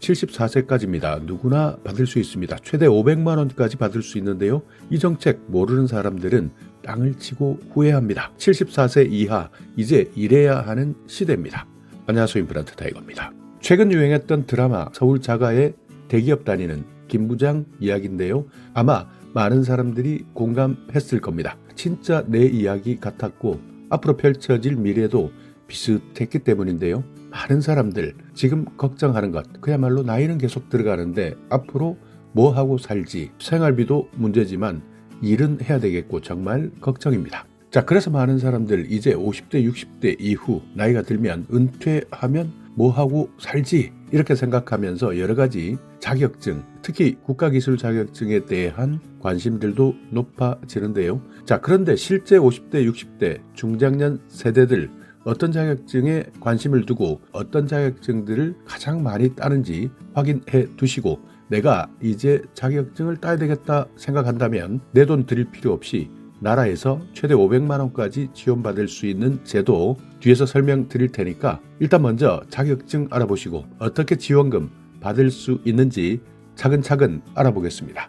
74세까지입니다. 누구나 받을 수 있습니다. 최대 500만 원까지 받을 수 있는데요. 이 정책 모르는 사람들은 땅을 치고 후회합니다. 74세 이하 이제 일해야 하는 시대입니다. 안녕하세요. 임플란트 타이거입니다. 최근 유행했던 드라마 서울 자가의 대기업 다니는 김 부장 이야기인데요. 아마 많은 사람들이 공감했을 겁니다. 진짜 내 이야기 같았고 앞으로 펼쳐질 미래도 비슷했기 때문인데요. 많은 사람들 지금 걱정하는 것, 그야말로 나이는 계속 들어가는데 앞으로 뭐 하고 살지, 생활비도 문제지만 일은 해야 되겠고 정말 걱정입니다. 자, 그래서 많은 사람들 이제 50대 60대 이후 나이가 들면 은퇴하면 뭐 하고 살지 이렇게 생각하면서 여러 가지 자격증, 특히 국가기술 자격증에 대한 관심들도 높아지는데요. 자, 그런데 실제 50대 60대 중장년 세대들 어떤 자격증에 관심을 두고 어떤 자격증들을 가장 많이 따는지 확인해 두시고, 내가 이제 자격증을 따야 되겠다 생각한다면 내 돈 들일 필요 없이 나라에서 최대 500만 원까지 지원받을 수 있는 제도 뒤에서 설명드릴 테니까 일단 먼저 자격증 알아보시고 어떻게 지원금 받을 수 있는지 차근차근 알아보겠습니다.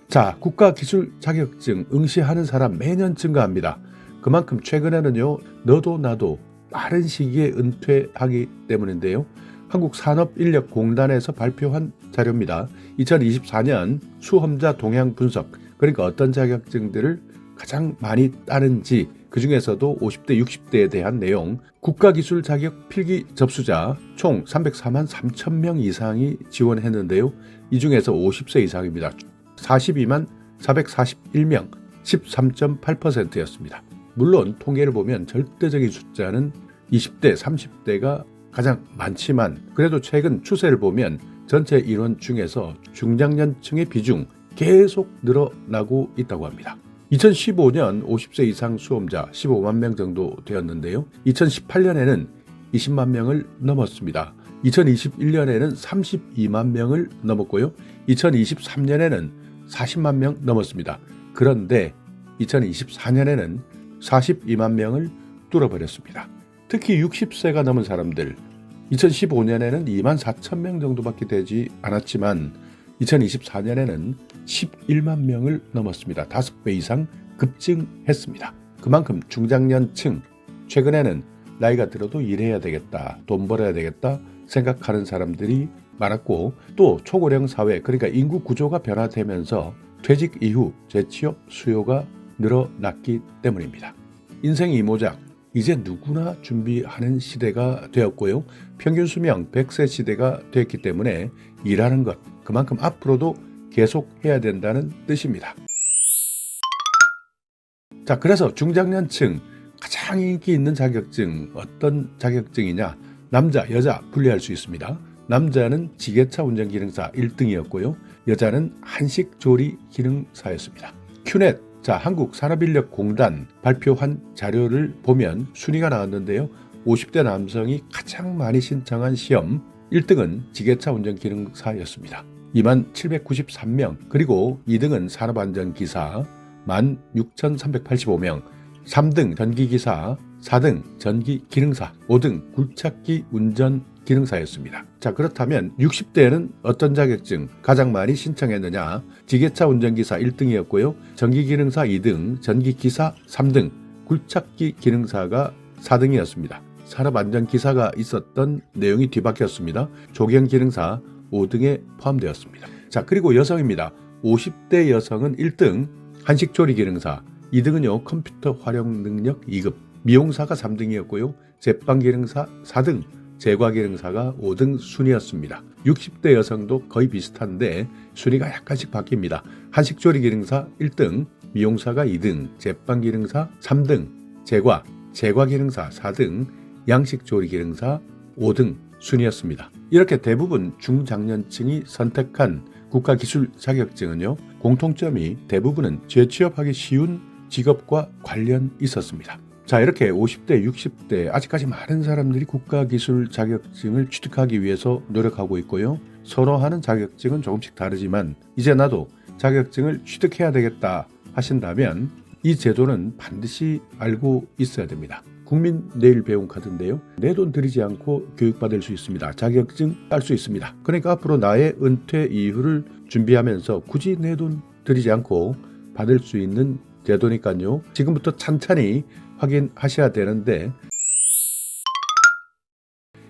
자, 국가기술 자격증 응시하는 사람 매년 증가합니다. 그만큼 최근에는요, 너도 나도 빠른 시기에 은퇴하기 때문인데요. 한국산업인력공단에서 발표한 자료입니다. 2024년 수험자 동향 분석, 그러니까 어떤 자격증들을 가장 많이 따는지, 그 중에서도 50대 60대에 대한 내용, 국가기술 자격 필기 접수자 총 304만 3천 명 이상이 지원했는데요. 이 중에서 50세 이상입니다. 42만 441명, 13.8%였습니다. 물론 통계를 보면 절대적인 숫자는 20대, 30대가 가장 많지만 그래도 최근 추세를 보면 전체 인원 중에서 중장년층의 비중 계속 늘어나고 있다고 합니다. 2015년 50세 이상 수험자 15만 명 정도 되었는데요. 2018년에는 20만 명을 넘었습니다. 2021년에는 32만 명을 넘었고요. 2023년에는 40만 명 넘었습니다. 그런데 2024년에는 42만 명을 뚫어버렸습니다. 특히 60세가 넘은 사람들, 2015년에는 2만 4천 명 정도밖에 되지 않았지만 2024년에는 11만 명을 넘었습니다. 5배 이상 급증했습니다. 그만큼 중장년층, 최근에는 나이가 들어도 일해야 되겠다, 돈 벌어야 되겠다 생각하는 사람들이 많았고, 또 초고령 사회, 그러니까 인구 구조가 변화되면서 퇴직 이후 재취업 수요가 늘어났기 때문입니다. 인생 이모작, 이제 누구나 준비하는 시대가 되었고요. 평균 수명 100세 시대가 되었기 때문에 일하는 것, 그만큼 앞으로도 계속 해야 된다는 뜻입니다. 자, 그래서 중장년층 가장 인기 있는 자격증, 어떤 자격증이냐? 남자, 여자 분리할 수 있습니다. 남자는 지게차 운전기능사 1등이었고요. 여자는 한식조리기능사였습니다. 큐넷, 자, 한국산업인력공단 발표한 자료를 보면 순위가 나왔는데요. 50대 남성이 가장 많이 신청한 시험 1등은 지게차 운전기능사였습니다. 2만 793명, 그리고 2등은 산업안전기사 16,385명, 3등 전기기사, 4등 전기기능사, 5등 굴착기 운전기능사였습니다. 자, 그렇다면 60대에는 어떤 자격증 가장 많이 신청했느냐? 지게차 운전기사 1등이었고요. 전기기능사 2등, 전기기사 3등, 굴착기 기능사가 4등이었습니다. 산업안전기사가 있었던 내용이 뒤바뀌었습니다. 조경기능사 5등에 포함되었습니다. 자, 그리고 여성입니다. 50대 여성은 1등 한식조리기능사, 2등은요 컴퓨터 활용 능력 2급, 미용사가 3등이었고요. 제빵기능사 4등, 제과기능사가 5등 순이었습니다. 60대 여성도 거의 비슷한데 순위가 약간씩 바뀝니다. 한식조리기능사 1등, 미용사가 2등, 제빵기능사 3등, 제과기능사 4등, 양식조리기능사 5등 순이었습니다. 이렇게 대부분 중장년층이 선택한 국가기술 자격증은요, 공통점이 대부분은 재취업하기 쉬운 직업과 관련 있었습니다. 자, 이렇게 50대, 60대 아직까지 많은 사람들이 국가기술 자격증을 취득하기 위해서 노력하고 있고요. 선호하는 자격증은 조금씩 다르지만 이제 나도 자격증을 취득해야 되겠다 하신다면 이 제도는 반드시 알고 있어야 됩니다. 국민 내일 배움 카드인데요. 내 돈 들이지 않고 교육받을 수 있습니다. 자격증 딸 수 있습니다. 그러니까 앞으로 나의 은퇴 이후를 준비하면서 굳이 내 돈 들이지 않고 받을 수 있는 제도니까요. 지금부터 찬찬히 확인하셔야 되는데,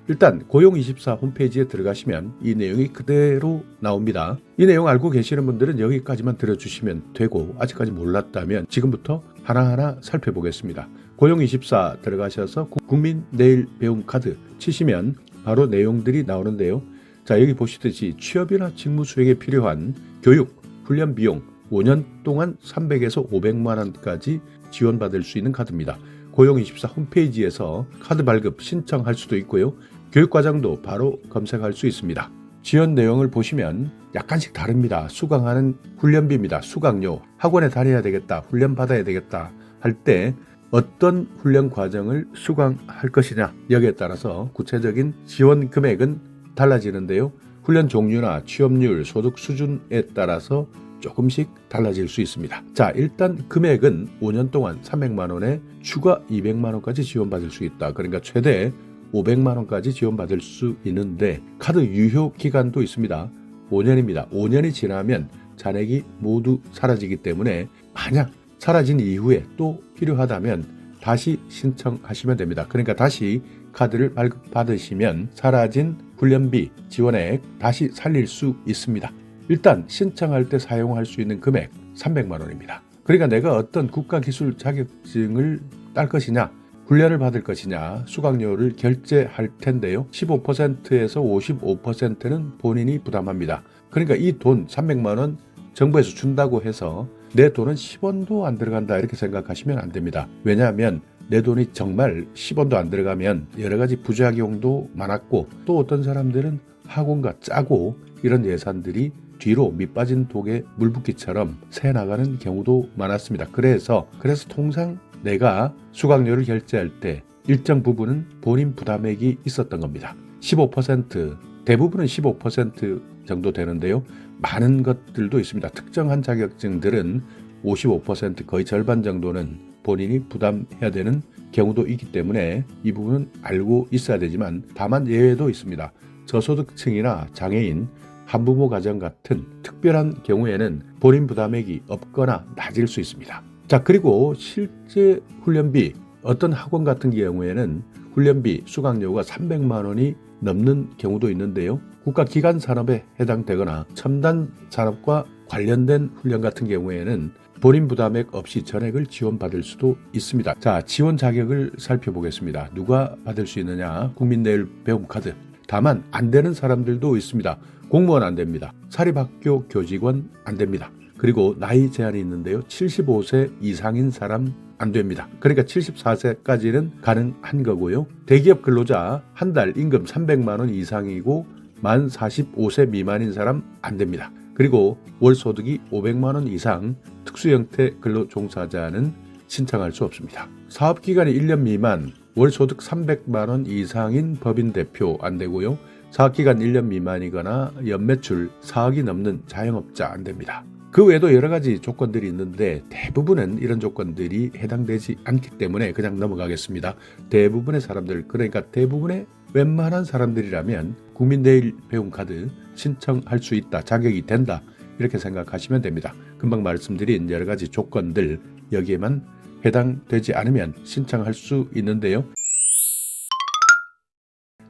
일단 고용24 홈페이지에 들어가시면 이 내용이 그대로 나옵니다. 이 내용 알고 계시는 분들은 여기까지만 들어주시면 되고, 아직까지 몰랐다면 지금부터 하나하나 살펴보겠습니다. 고용24 들어가셔서 국민 내일 배움 카드 치시면 바로 내용들이 나오는데요. 자, 여기 보시듯이 취업이나 직무 수행에 필요한 교육, 훈련 비용 5년 동안 300에서 500만 원까지 지원받을 수 있는 카드입니다. 고용24 홈페이지에서 카드 발급 신청할 수도 있고요. 교육과정도 바로 검색할 수 있습니다. 지원 내용을 보시면 약간씩 다릅니다. 수강하는 훈련비입니다. 수강료, 학원에 다녀야 되겠다, 훈련 받아야 되겠다 할 때 어떤 훈련 과정을 수강할 것이냐, 여기에 따라서 구체적인 지원 금액은 달라지는데요. 훈련 종류나 취업률, 소득 수준에 따라서 조금씩 달라질 수 있습니다. 자, 일단 금액은 5년 동안 300만 원에 추가 200만 원까지 지원받을 수 있다. 그러니까 최대 500만 원까지 지원받을 수 있는데, 카드 유효 기간도 있습니다. 5년입니다. 5년이 지나면 잔액이 모두 사라지기 때문에 만약 사라진 이후에 또 필요하다면 다시 신청하시면 됩니다. 그러니까 다시 카드를 발급받으시면 사라진 훈련비 지원액 다시 살릴 수 있습니다. 일단 신청할 때 사용할 수 있는 금액 300만 원입니다. 그러니까 내가 어떤 국가기술 자격증을 딸 것이냐, 훈련을 받을 것이냐, 수강료를 결제할 텐데요. 15%에서 55%는 본인이 부담합니다. 그러니까 이 돈 300만 원 정부에서 준다고 해서 내 돈은 10원도 안 들어간다 이렇게 생각하시면 안 됩니다. 왜냐하면 내 돈이 정말 10원도 안 들어가면 여러 가지 부작용도 많았고, 또 어떤 사람들은 학원가 짜고 이런 예산들이 뒤로 밑빠진 독에 물 붓기처럼 새 나가는 경우도 많았습니다. 그래서 통상 내가 수강료를 결제할 때 일정 부분은 본인 부담액이 있었던 겁니다. 15%, 대부분은 15% 정도 되는데요. 많은 것들도 있습니다. 특정한 자격증들은 55%, 거의 절반 정도는 본인이 부담해야 되는 경우도 있기 때문에 이 부분은 알고 있어야 되지만, 다만 예외도 있습니다. 저소득층이나 장애인, 한부모 가정 같은 특별한 경우에는 본인 부담액이 없거나 낮을 수 있습니다. 자, 그리고 실제 훈련비, 어떤 학원 같은 경우에는 훈련비, 수강료가 300만 원이 넘는 경우도 있는데요. 국가기관 산업에 해당되거나 첨단 산업과 관련된 훈련 같은 경우에는 본인 부담액 없이 전액을 지원받을 수도 있습니다. 자, 지원 자격을 살펴보겠습니다. 누가 받을 수 있느냐? 국민 내일 배움 카드. 다만 안 되는 사람들도 있습니다. 공무원 안 됩니다. 사립학교 교직원 안 됩니다. 그리고 나이 제한이 있는데요. 75세 이상인 사람 안 됩니다. 그러니까 74세까지는 가능한 거고요. 대기업 근로자 한 달 임금 300만 원 이상이고 만 45세 미만인 사람 안 됩니다. 그리고 월 소득이 500만 원 이상 특수형태 근로 종사자는 신청할 수 없습니다. 사업기간이 1년 미만, 월 소득 300만 원 이상인 법인 대표 안 되고요. 사업기간 1년 미만이거나 연매출 4억이 넘는 자영업자 안 됩니다. 그 외에도 여러 가지 조건들이 있는데 대부분은 이런 조건들이 해당되지 않기 때문에 그냥 넘어가겠습니다. 대부분의 사람들, 그러니까 대부분의 웬만한 사람들이라면 국민 내일 배움 카드 신청할 수 있다, 자격이 된다 이렇게 생각하시면 됩니다. 금방 말씀드린 여러 가지 조건들 여기에만 해당되지 않으면 신청할 수 있는데요.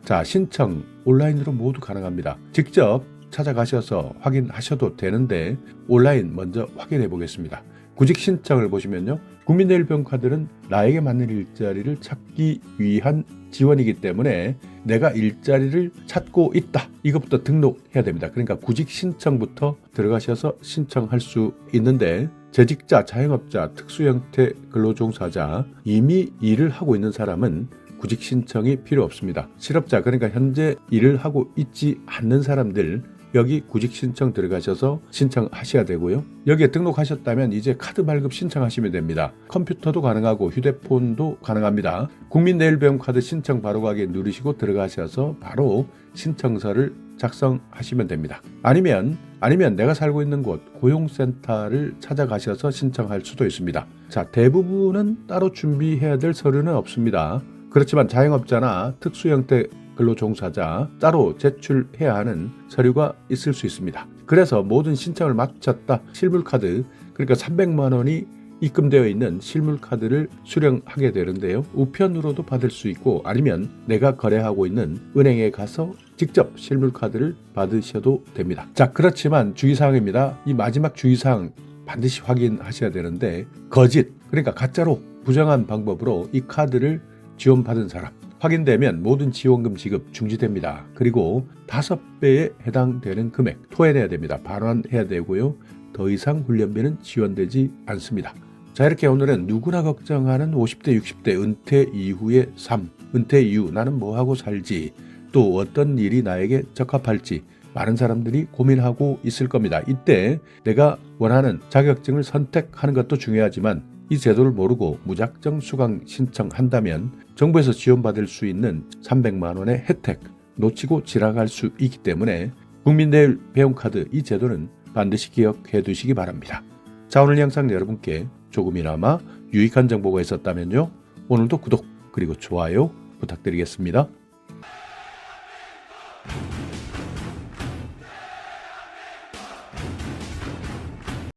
자, 신청 온라인으로 모두 가능합니다. 직접 찾아가셔서 확인하셔도 되는데 온라인 먼저 확인해 보겠습니다. 구직 신청을 보시면요. 국민 내일 배움 카드는 나에게 맞는 일자리를 찾기 위한 지원이기 때문에 내가 일자리를 찾고 있다. 이것부터 등록해야 됩니다. 그러니까 구직 신청부터 들어가셔서 신청할 수 있는데, 재직자, 자영업자, 특수형태 근로종사자, 이미 일을 하고 있는 사람은 구직 신청이 필요 없습니다. 실업자, 그러니까 현재 일을 하고 있지 않는 사람들 여기 구직 신청 들어가셔서 신청하셔야 되고요. 여기에 등록하셨다면 이제 카드 발급 신청하시면 됩니다. 컴퓨터도 가능하고 휴대폰도 가능합니다. 국민 내일 배움 카드 신청 바로 가기 누르시고 들어가셔서 바로 신청서를 작성하시면 됩니다. 아니면 아니면 내가 살고 있는 곳 고용센터를 찾아가셔서 신청할 수도 있습니다. 자, 대부분은 따로 준비해야 될 서류는 없습니다. 그렇지만 자영업자나 특수형태 근로종사자 따로 제출해야 하는 서류가 있을 수 있습니다. 그래서 모든 신청을 마쳤다 실물카드, 그러니까 300만 원이 입금되어 있는 실물카드를 수령하게 되는데요. 우편으로도 받을 수 있고 아니면 내가 거래하고 있는 은행에 가서 직접 실물카드를 받으셔도 됩니다. 자, 그렇지만 주의사항입니다. 이 마지막 주의사항 반드시 확인하셔야 되는데, 거짓, 그러니까 가짜로 부정한 방법으로 이 카드를 지원받은 사람 확인되면 모든 지원금 지급 중지됩니다. 그리고 5배에 해당되는 금액 토해내야 됩니다. 반환해야 되고요. 더 이상 훈련비는 지원되지 않습니다. 자, 이렇게 오늘은 누구나 걱정하는 50대, 60대 은퇴 이후의 삶, 은퇴 이후 나는 뭐하고 살지, 또 어떤 일이 나에게 적합할지 많은 사람들이 고민하고 있을 겁니다. 이때 내가 원하는 자격증을 선택하는 것도 중요하지만 이 제도를 모르고 무작정 수강 신청한다면 정부에서 지원받을 수 있는 300만 원의 혜택 놓치고 지나갈 수 있기 때문에 국민내일 배움카드 이 제도는 반드시 기억해 두시기 바랍니다. 자, 오늘 영상 여러분께 조금이나마 유익한 정보가 있었다면요, 오늘도 구독 그리고 좋아요 부탁드리겠습니다.